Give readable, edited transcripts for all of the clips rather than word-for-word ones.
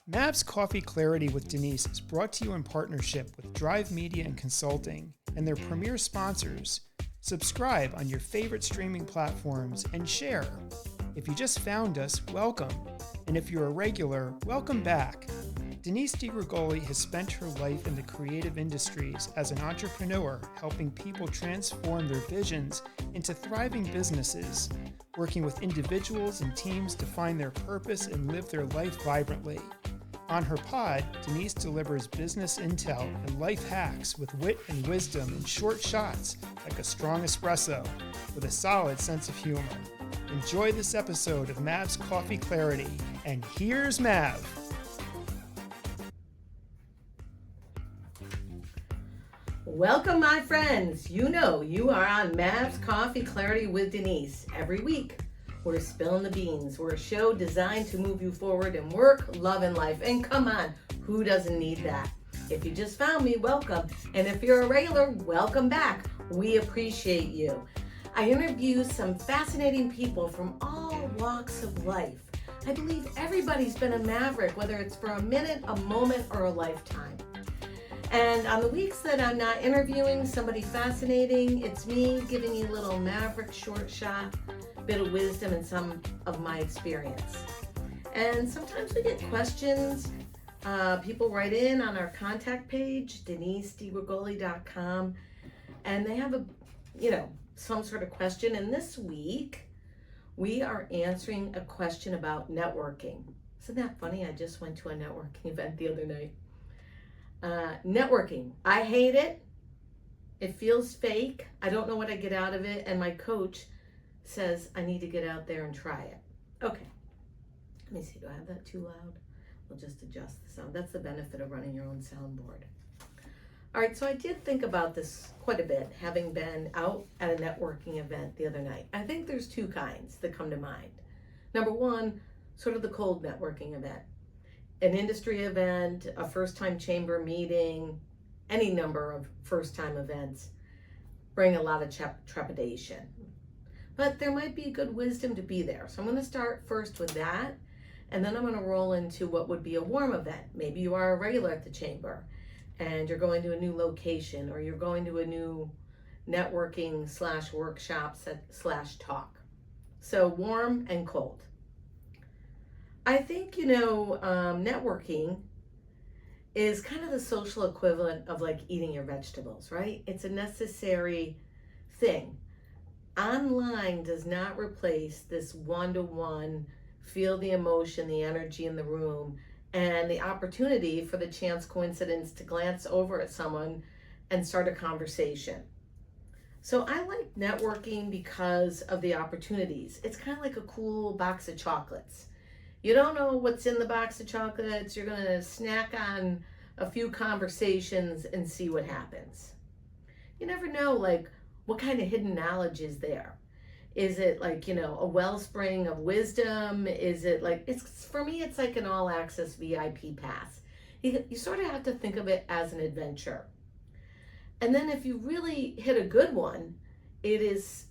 Mav's Coffee Clarity with Denise is brought to you in partnership with Drive Media and Consulting and their premier sponsors. Subscribe on your favorite streaming platforms and share. If you just found us, welcome. And if you're a regular, welcome back. Denise DiGrigoli has spent her life in the creative industries as an entrepreneur, helping people transform their visions into thriving businesses, working with individuals and teams to find their purpose and live their life vibrantly. On her pod, Denise delivers business intel and life hacks with wit and wisdom in short shots like a strong espresso with a solid sense of humor. Enjoy this episode of Mav's Coffee Clarity, and here's Mav. Welcome, my friends. You know you are on Mav's Coffee Clarity with Denise. Every week, we're spilling the beans. We're a show designed to move you forward in work, love, and life. And come on, who doesn't need that? If you just found me, welcome. And if you're a regular, welcome back. We appreciate you. I interview some fascinating people from all walks of life. I believe everybody's been a maverick, whether it's for a minute, a moment, or a lifetime. And on the weeks that I'm not interviewing somebody fascinating, it's me giving you a little maverick short shot, bit of wisdom and some of my experience. And sometimes we get questions. People write in on our contact page, denisedgrigoli.com, and they have some sort of question. And this week, we are answering a question about networking. Isn't that funny? I just went to a networking event the other night. Networking. I hate it. It feels fake. I don't know what I get out of it. And my coach says I need to get out there and try it. Okay. Let me see. Do I have that too loud? We'll just adjust the sound. That's the benefit of running your own soundboard. All right. So I did think about this quite a bit, having been out at a networking event the other night. I think there's two kinds that come to mind. Number one, sort of the cold networking event. An industry event, a first-time chamber meeting, any number of first-time events bring a lot of trepidation. But there might be good wisdom to be there. So I'm going to start first with that, and then I'm going to roll into what would be a warm event. Maybe you are a regular at the chamber, and you're going to a new location, or you're going to a new networking / workshop / talk. So warm and cold. I think, networking is kind of the social equivalent of like eating your vegetables, right? It's a necessary thing. Online does not replace this one-to-one, feel the emotion, the energy in the room, and the opportunity for the chance coincidence to glance over at someone and start a conversation. So I like networking because of the opportunities. It's kind of like a cool box of chocolates. You don't know what's in the box of chocolates. You're going to snack on a few conversations and see what happens. You never know, like, what kind of hidden knowledge is there? Is it like, a wellspring of wisdom? Is it like, for me, it's like an all access VIP pass. You sort of have to think of it as an adventure. And then if you really hit a good one, it is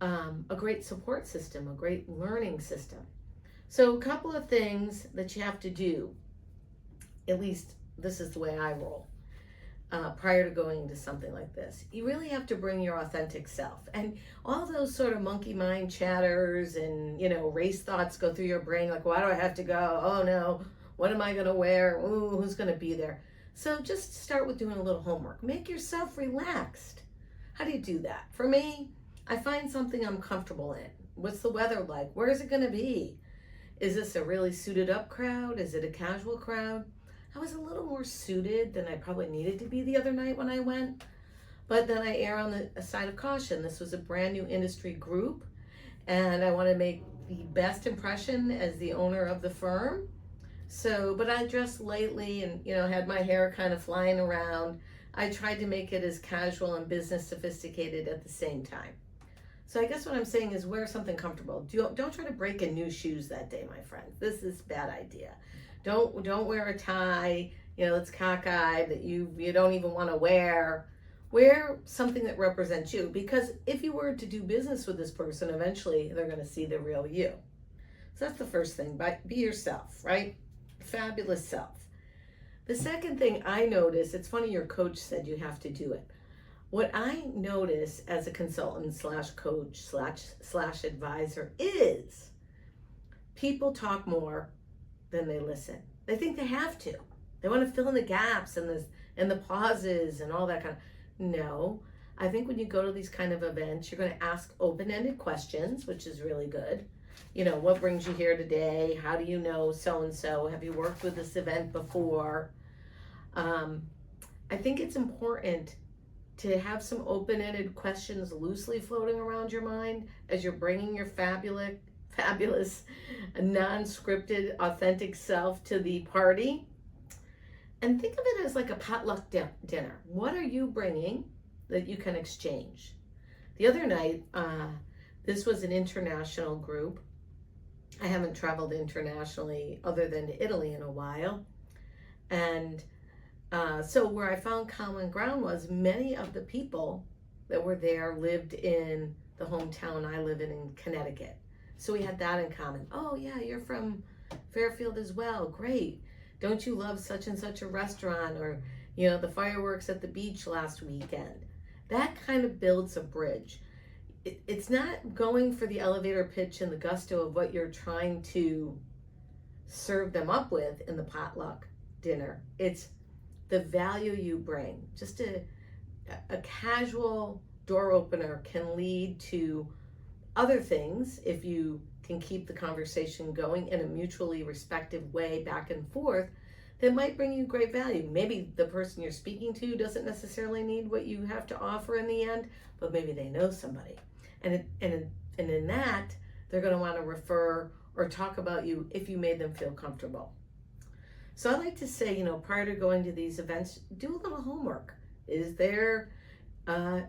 a great support system, a great learning system. So a couple of things that you have to do, at least this is the way I roll, prior to going to something like this. You really have to bring your authentic self. And all those sort of monkey mind chatters and, race thoughts go through your brain, like, why do I have to go? Oh no, what am I gonna wear? Ooh, who's gonna be there? So just start with doing a little homework. Make yourself relaxed. How do you do that? For me, I find something I'm comfortable in. What's the weather like? Where is it gonna be? Is this a really suited up crowd? Is it a casual crowd? I was a little more suited than I probably needed to be the other night when I went, but then I err on the side of caution. This was a brand new industry group, and I want to make the best impression as the owner of the firm. So, but I dressed lightly and, had my hair kind of flying around. I tried to make it as casual and business sophisticated at the same time. So I guess what I'm saying is wear something comfortable. Don't try to break in new shoes that day, my friend. This is a bad idea. Don't wear a tie, that's cockeyed, that you don't even want to wear. Wear something that represents you, because if you were to do business with this person, eventually they're going to see the real you. So that's the first thing. Be yourself, right? fabulous self. The second thing I notice, it's funny your coach said you have to do it. What I notice as a consultant slash coach slash advisor is people talk more than they listen. They think they have to. They want to fill in the gaps and the pauses and all that kind of. No, I think when you go to these kind of events, you're going to ask open-ended questions, which is really good. You know, what brings you here today? How do you know so-and-so? Have you worked with this event before? I think it's important to have some open-ended questions loosely floating around your mind as you're bringing your fabulous, non-scripted, authentic self to the party. And think of it as like a potluck dinner. What are you bringing that you can exchange? The other night, this was an international group. I haven't traveled internationally other than to Italy in a while. And so where I found common ground was many of the people that were there lived in the hometown I live in Connecticut. So we had that in common. Oh yeah, you're from Fairfield as well. Great. Don't you love such and such a restaurant, or, you know, the fireworks at the beach last weekend? That kind of builds a bridge. It's not going for the elevator pitch and the gusto of what you're trying to serve them up with in the potluck dinner. It's the value you bring. Just a casual door opener can lead to other things if you can keep the conversation going in a mutually respectful way back and forth that might bring you great value. Maybe the person you're speaking to doesn't necessarily need what you have to offer in the end, but maybe they know somebody. And in that, they're going to want to refer or talk about you if you made them feel comfortable. So I like to say, you know, prior to going to these events, do a little homework. Is there, a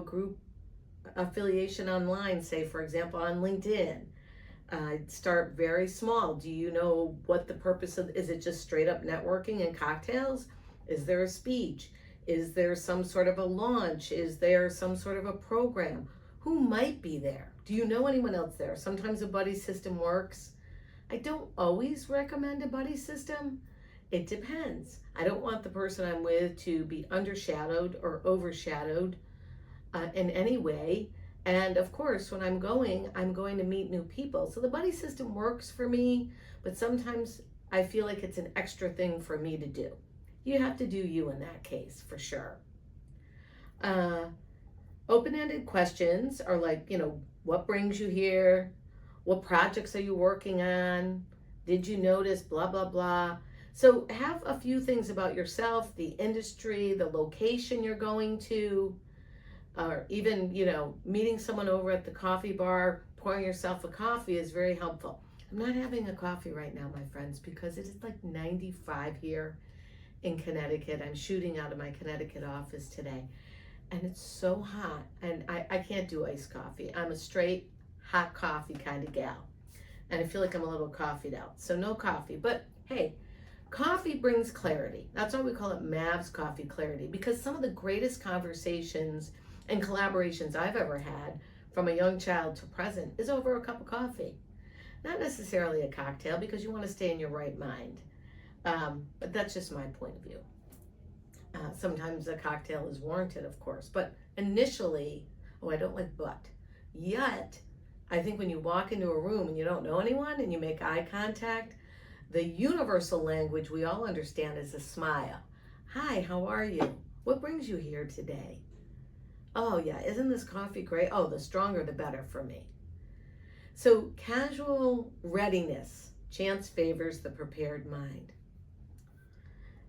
group affiliation online, say, for example, on LinkedIn? Start very small. Do you know what the purpose of, is it just straight up networking and cocktails? Is there a speech? Is there some sort of a launch? Is there some sort of a program? Who might be there? Do you know anyone else there? Sometimes a buddy system works. I don't always recommend a buddy system. It depends. I don't want the person I'm with to be undershadowed or overshadowed in any way. And of course, when I'm going to meet new people. So the buddy system works for me, but sometimes I feel like it's an extra thing for me to do. You have to do you in that case, for sure. Open-ended questions are like, you know, what brings you here? What projects are you working on? Did you notice blah, blah, blah? So have a few things about yourself, the industry, the location you're going to, or even, you know, meeting someone over at the coffee bar, pouring yourself a coffee is very helpful. I'm not having a coffee right now, my friends, because it is like 95 here in Connecticut. I'm shooting out of my Connecticut office today, and it's so hot, and I can't do iced coffee. I'm a straight hot coffee kind of gal, and I feel like I'm a little coffeeed out, so no coffee. But hey, coffee brings clarity. That's why we call it Mavs Coffee Clarity, because some of the greatest conversations and collaborations I've ever had, from a young child to present, is over a cup of coffee. Not necessarily a cocktail, because you want to stay in your right mind. But that's just my point of view. Sometimes a cocktail is warranted, of course, but initially, I don't like but. Yet, I think when you walk into a room and you don't know anyone and you make eye contact, the universal language we all understand is a smile. Hi, how are you? What brings you here today? Oh yeah, isn't this coffee great? Oh, the stronger the better for me. So casual readiness, chance favors the prepared mind.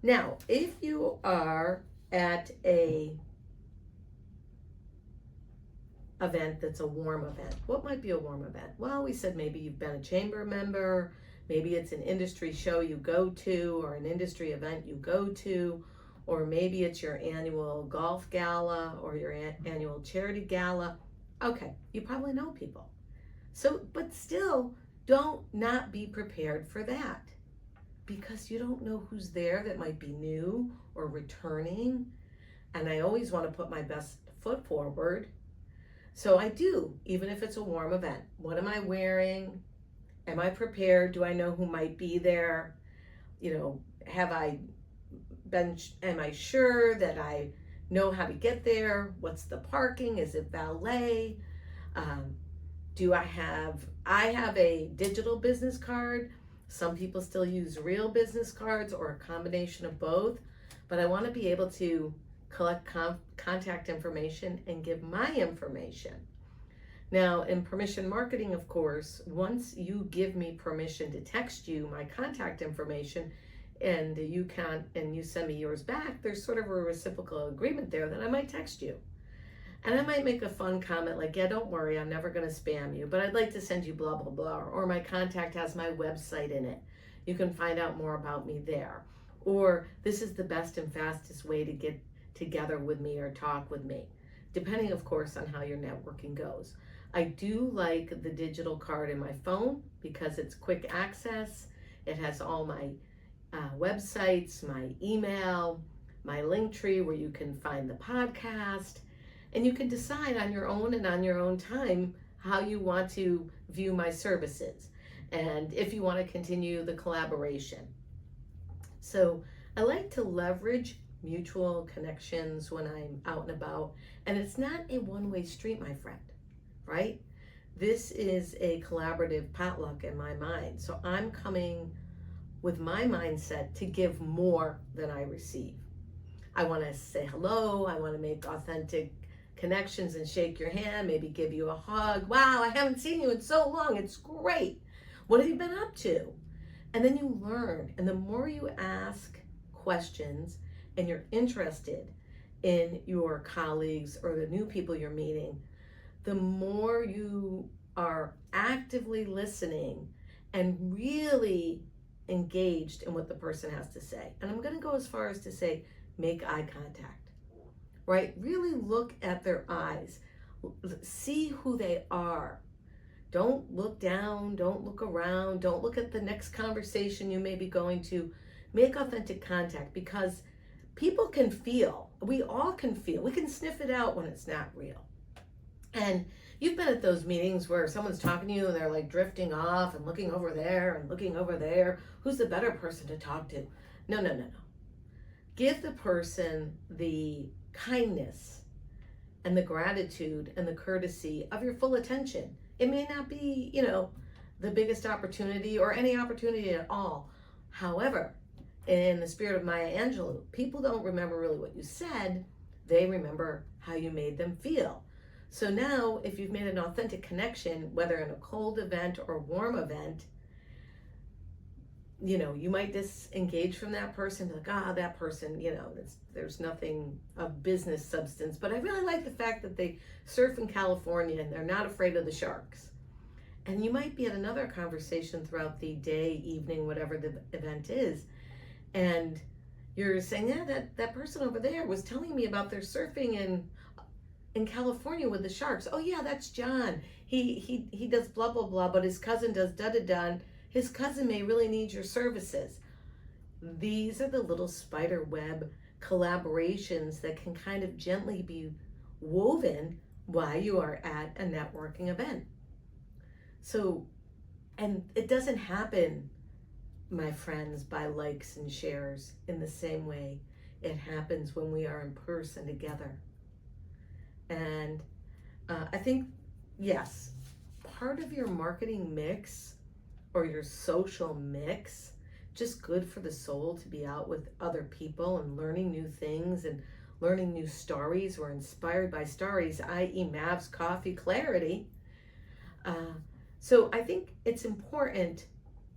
Now, if you are at a event that's a warm event, what might be a warm event? Well, we said maybe you've been a chamber member, maybe it's an industry show you go to, or an industry event you go to, or maybe it's your annual golf gala or your annual charity gala. Okay, you probably know people. So, but still, don't not be prepared for that, because you don't know who's there that might be new or returning. And I always want to put my best foot forward. So I do, even if it's a warm event. What am I wearing? Am I prepared? Do I know who might be there? have I am I sure that I know how to get there? What's the parking? Is it valet? Um, I have a digital business card. Some people still use real business cards or a combination of both, but I want to be able to collect contact information and give my information. Now, in permission marketing, of course, once you give me permission to text you my contact information and you send me yours back, there's sort of a reciprocal agreement there that I might text you. And I might make a fun comment like, yeah, don't worry, I'm never going to spam you, but I'd like to send you blah, blah, blah. Or my contact has my website in it. You can find out more about me there. Or this is the best and fastest way to get together with me or talk with me, depending, of course, on how your networking goes. I do like the digital card in my phone because it's quick access. It has all my websites, my email, my link tree where you can find the podcast. And you can decide on your own and on your own time how you want to view my services and if you want to continue the collaboration. So I like to leverage mutual connections when I'm out and about. And it's not a one-way street, my friend, right? This is a collaborative potluck in my mind. So I'm coming with my mindset to give more than I receive. I want to say hello. I want to make authentic connections and shake your hand, maybe give you a hug. Wow, I haven't seen you in so long. It's great. What have you been up to? And then you learn. And the more you ask questions and you're interested in your colleagues or the new people you're meeting, the more you are actively listening and really engaged in what the person has to say. And I'm going to go as far as to say, make eye contact. Right? Really look at their eyes. See who they are. Don't look down. Don't look around. Don't look at the next conversation you may be going to. Make authentic contact because people can feel. We all can feel. We can sniff it out when it's not real. And you've been at those meetings where someone's talking to you and they're like drifting off and looking over there and looking over there. Who's the better person to talk to? No. Give the person the kindness and the gratitude and the courtesy of your full attention. It may not be, the biggest opportunity or any opportunity at all. However, in the spirit of Maya Angelou, people don't remember really what you said. They remember how you made them feel. So now, if you've made an authentic connection, whether in a cold event or warm event, you might disengage from that person, like, that person, there's nothing of business substance. But I really like the fact that they surf in California and they're not afraid of the sharks. And you might be at another conversation throughout the day, evening, whatever the event is. And you're saying, that person over there was telling me about their surfing in California with the sharks. Oh yeah, that's John. He does blah, blah, blah, but his cousin does da-da-da. His cousin may really need your services. These are the little spider web collaborations that can kind of gently be woven while you are at a networking event. So, and it doesn't happen, my friends, by likes and shares in the same way it happens when we are in person together. And I think, yes, part of your marketing mix or your social mix, just good for the soul to be out with other people and learning new things and learning new stories. We're inspired by stories, i.e. Mav's coffee clarity. So I think it's important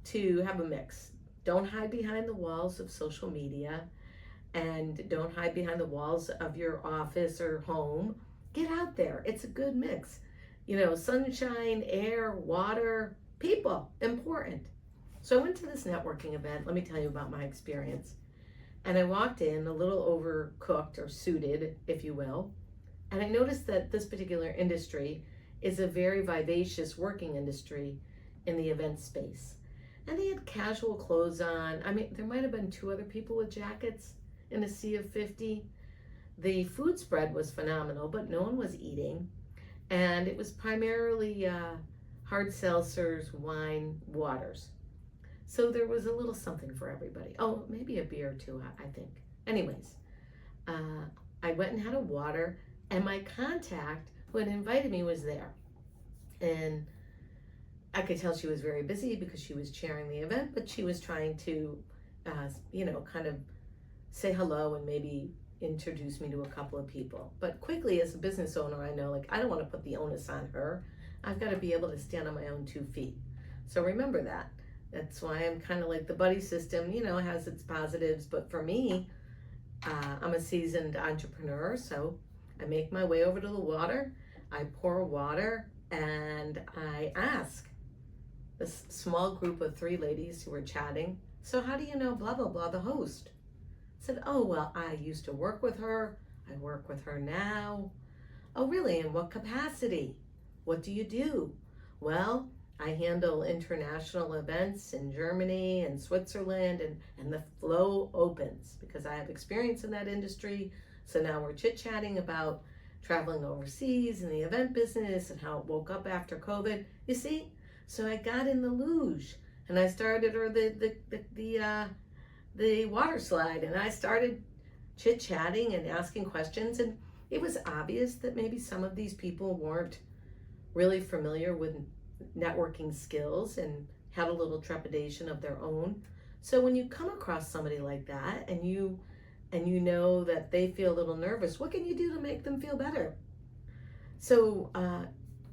to have a mix. Don't hide behind the walls of social media and don't hide behind the walls of your office or home. Get out there. It's a good mix. Sunshine, air, water, people, important. So I went to this networking event. Let me tell you about my experience. And I walked in a little overcooked or suited, if you will. And I noticed that this particular industry is a very vivacious working industry in the event space. And they had casual clothes on. I mean, there might have been 2 other people with jackets in a sea of 50. The food spread was phenomenal, but no one was eating. And it was primarily hard seltzers, wine, waters. So there was a little something for everybody. Oh, maybe a beer too, I think. Anyways, I went and had a water, and my contact who had invited me was there. And I could tell she was very busy because she was chairing the event, but she was trying to, kind of say hello and maybe introduce me to a couple of people. But quickly, as a business owner, I know, like, I don't want to put the onus on her. I've got to be able to stand on my own 2 feet. So remember that. That's why I'm kind of like the buddy system, has its positives. But for me, I'm a seasoned entrepreneur, so I make my way over to the water. I pour water and I ask this small group of 3 ladies who were chatting, so how do you know blah, blah, blah, the host? I said, oh, well, I used to work with her. I work with her now. Oh, really? In what capacity? What do you do? Well, I handle international events in Germany and Switzerland, and the flow opens because I have experience in that industry. So now we're chit-chatting about traveling overseas and the event business and how it woke up after COVID. You see? So I got in the luge and I started, or the water slide, and I started chit-chatting and asking questions, and it was obvious that maybe some of these people weren't really familiar with networking skills and had a little trepidation of their own. So when you come across somebody like that and you know that they feel a little nervous, what can you do to make them feel better? So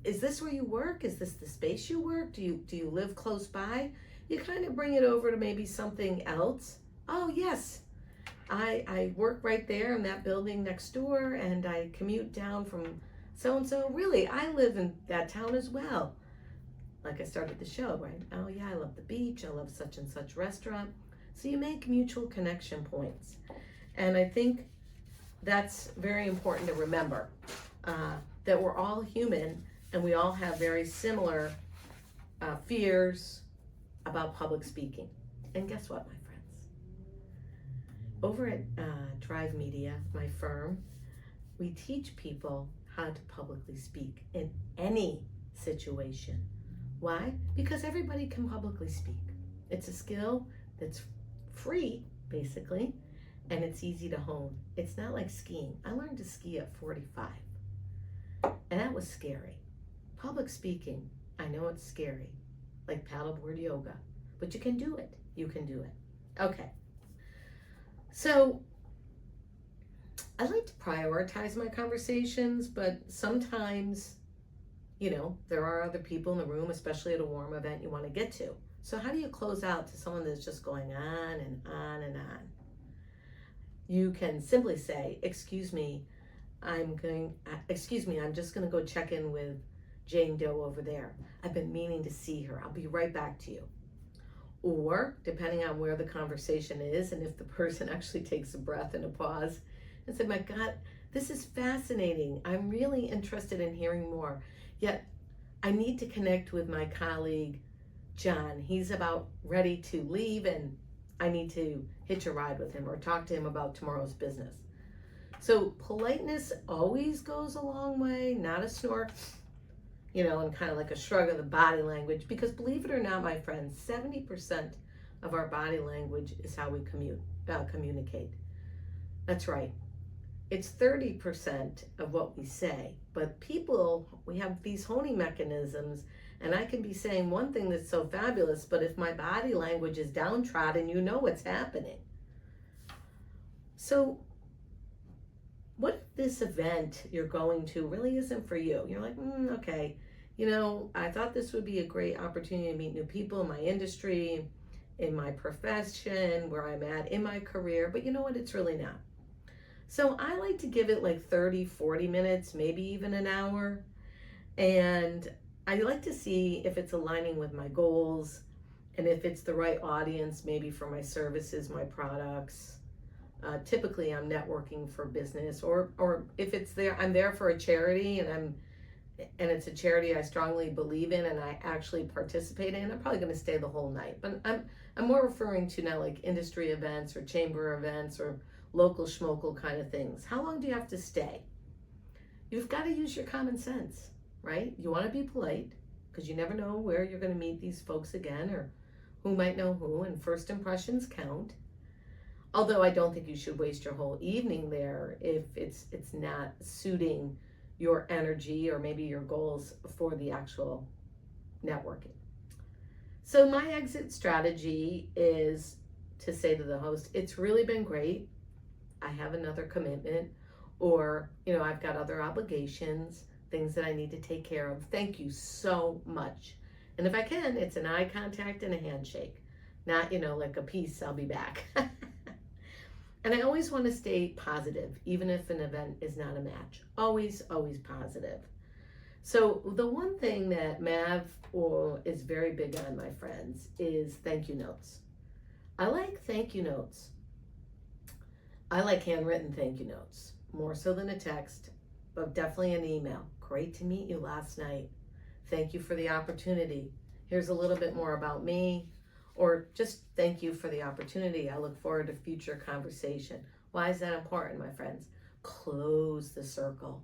is this where you work? Is this the space you work? Do you live close by? You kind of bring it over to maybe something else. Oh yes, I work right there in that building next door, and I commute down from so-and-so. Really, I live in that town as well. Like I started the show, right? Oh yeah, I love the beach. I love such and such restaurant. So you make mutual connection points. And I think that's very important to remember, that we're all human and we all have very similar fears about public speaking. And guess what, my friends? Over at Drive Media, my firm, we teach people how to publicly speak in any situation. Why? Because everybody can publicly speak. It's a skill that's free, basically, and it's easy to hone. It's not like skiing. I learned to ski at 45, and that was scary. Public speaking, I know it's scary, like paddleboard yoga, but you can do it. You can do it. Okay. So I like to prioritize my conversations, but sometimes, there are other people in the room, especially at a warm event you want to get to. So how do you close out to someone that's just going on and on and on? You can simply say, excuse me, I'm just going to go check in with Jane Doe over there. I've been meaning to see her. I'll be right back to you. Or, depending on where the conversation is, and if the person actually takes a breath and a pause, and say, my God, this is fascinating. I'm really interested in hearing more. Yet, I need to connect with my colleague, John. He's about ready to leave, and I need to hitch a ride with him or talk to him about tomorrow's business. So politeness always goes a long way, not a snort, and kind of like a shrug of the body language, because believe it or not, my friends, 70% of our body language is how we communicate. That's right. It's 30% of what we say, but we have these honing mechanisms, and I can be saying one thing that's so fabulous, but if my body language is downtrodden, you know what's happening. So what if this event you're going to really isn't for you? You're like, okay, I thought this would be a great opportunity to meet new people in my industry, in my profession, where I'm at in my career, but you know what? It's really not. So I like to give it like 30, 40 minutes, maybe even an hour. And I like to see if it's aligning with my goals and if it's the right audience, maybe for my services, my products. Typically I'm networking for business, or if it's there, I'm there for a charity and it's a charity I strongly believe in and I actually participate in. I'm probably going to stay the whole night, but I'm more referring to now like industry events or chamber events or local schmokel kind of things. How long do you have to stay? You've got to use your common sense, right? You want to be polite because you never know where you're going to meet these folks again, who might know who, and first impressions count. Although I don't think you should waste your whole evening there if it's not suiting your energy or maybe your goals for the actual networking. So my exit strategy is to say to the host, it's really been great. I have another commitment, or, I've got other obligations, things that I need to take care of. Thank you so much. And if I can, it's an eye contact and a handshake, not, like a peace, I'll be back. And I always want to stay positive, even if an event is not a match. Always, always positive. So the one thing that Mav is very big on, my friends, is thank you notes. I like thank you notes. I like handwritten thank you notes, more so than a text, but definitely an email. Great to meet you last night. Thank you for the opportunity. Here's a little bit more about me. Or just thank you for the opportunity. I look forward to future conversation. Why is that important, my friends? Close the circle.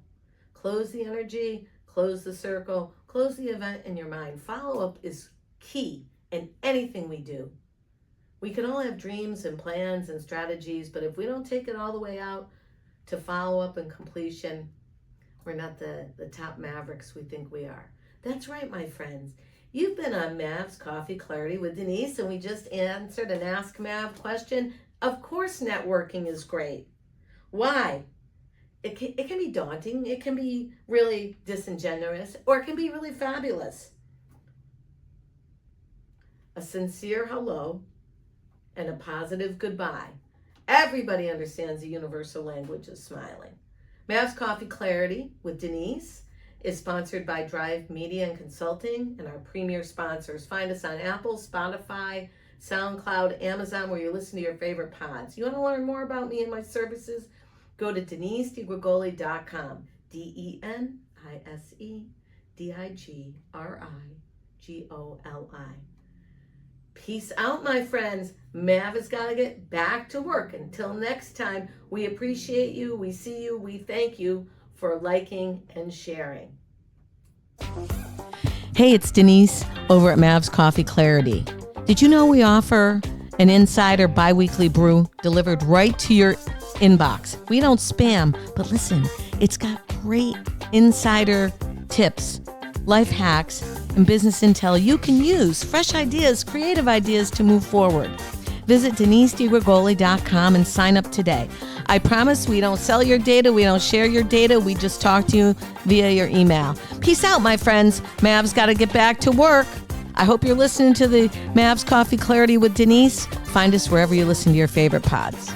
Close the energy, close the circle, close the event in your mind. Follow-up is key in anything we do. We can all have dreams and plans and strategies, but if we don't take it all the way out to follow-up and completion, we're not the top mavericks we think we are. That's right, my friends. You've been on Mav's Coffee Clarity with Denise, and we just answered an Ask Mav question. Of course networking is great. Why? It can be daunting, it can be really disingenuous, or it can be really fabulous. A sincere hello and a positive goodbye. Everybody understands the universal language of smiling. Mav's Coffee Clarity with Denise is sponsored by Drive Media and Consulting and our premier sponsors. Find us on Apple, Spotify, SoundCloud, Amazon, where you listen to your favorite pods. You want to learn more about me and my services? Go to DeniseDiGrigoli.com. DeniseDiGrigoli. Peace out, my friends. Mav has got to get back to work. Until next time, we appreciate you, we see you, we thank you for liking and sharing. Hey, it's Denise over at Mav's Coffee Clarity. Did you know we offer an insider bi-weekly brew delivered right to your inbox? We don't spam, but listen, it's got great insider tips, life hacks, and business intel you can use, fresh ideas, creative ideas to move forward. Visit DeniseDiGrigoli.com and sign up today. I promise we don't sell your data, we don't share your data, we just talk to you via your email. Peace out, my friends. Mav's got to get back to work. I hope you're listening to the Mav's Coffee Clarity with Denise. Find us wherever you listen to your favorite pods.